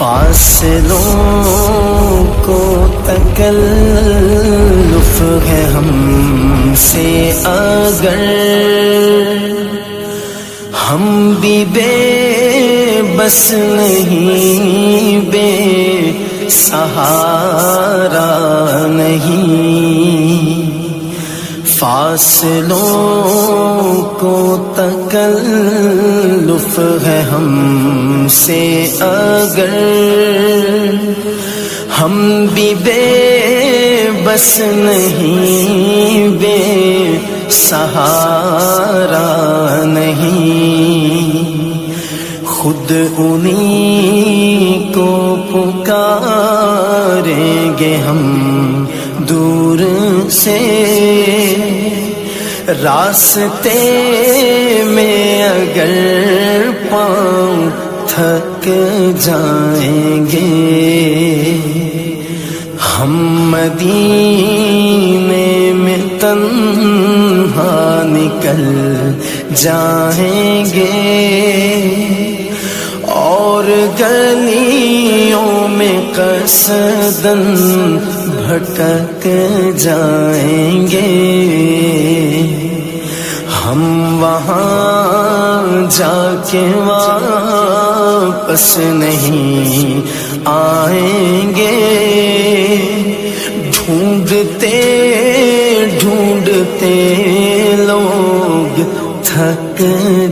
فاصلوں کو تکلف ہے ہم سے اگر، ہم بھی بے بس نہیں، بے سہارا نہیں۔ فاصلوں کو تکلف ہے ہم سے اگر، ہم بھی بے بس نہیں، بے سہارا نہیں۔ خود انہی کو پکاریں گے ہم دور سے، راستے میں اگر پاؤں تھک جائیں گے، ہم مدینے میں تنہا نکل جائیں گے، اور گلیوں میں قصداً بھٹک جائیں گے۔ ہم وہاں جا کے واپس نہیں آئیں گے، ڈھونڈتے ڈھونڈتے لوگ تھک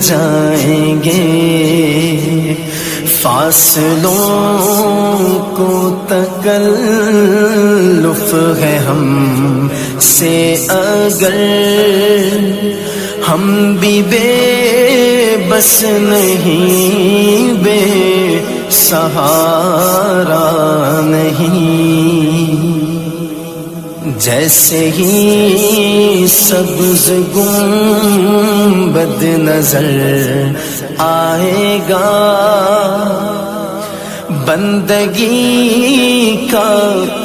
جائیں گے۔ فاصلوں کو تکلف ہے ہم سے اگر، ہم بھی بے بس نہیں، بے سہارا نہیں۔ جیسے ہی سبز گنبد نظر آئے گا، بندگی کا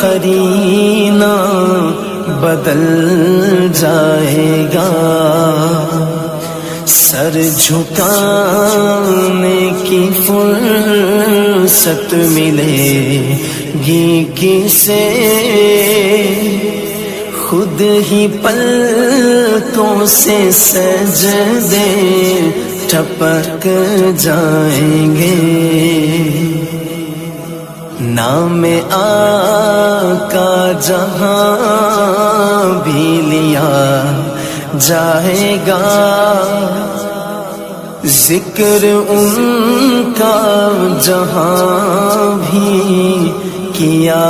قرینہ بدل جائے گا، سر جھکانے کی فرصت ملے گی کسے، خود ہی پلکوں سے سجدے ٹپک جائیں گے۔ نام آقا جہاں بھی لیا جائے گا، ذکر ان کا جہاں بھی کیا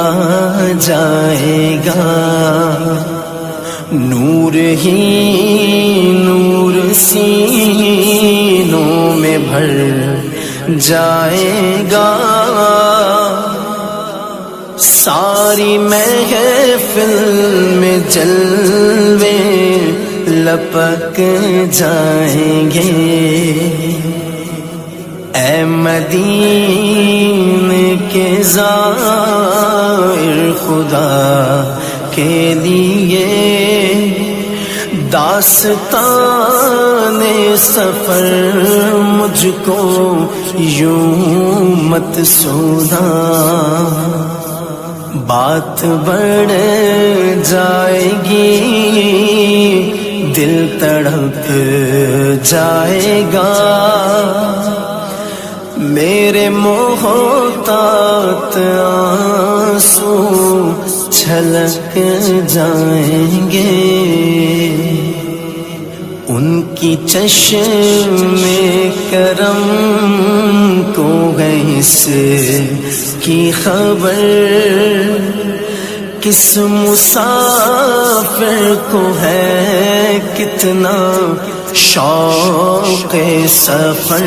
جائے گا، نور ہی نور سینوں میں بھر جائے گا، ساری محفل میں جلوے لپک جائیں گے۔ اے مدینے کے زائر خدا کے لیے، داستان سفر مجھ کو یوں مت سنا، بات بڑھ جائے گی، دل تڑپ جائے گا، میرے محتاط آنسو چھلک جائیں گے، ان کی چشم کرم کو ہے اس کی خبر، کس مسافر کو ہے کتنا شوق سفر،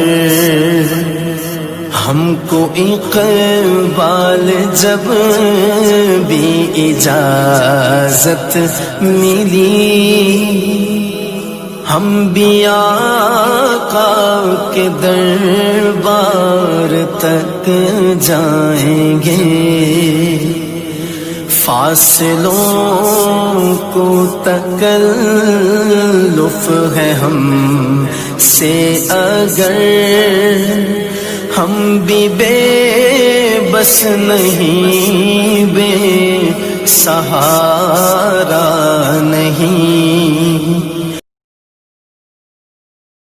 ہم کو اقبال جب بھی اجازت ملی، ہم بھی آقا کے دربار تک جائیں گے۔ فاصلوں کو تکلف ہے ہم سے اگر، ہم بھی بے بس نہیں، بے سہارا نہیں،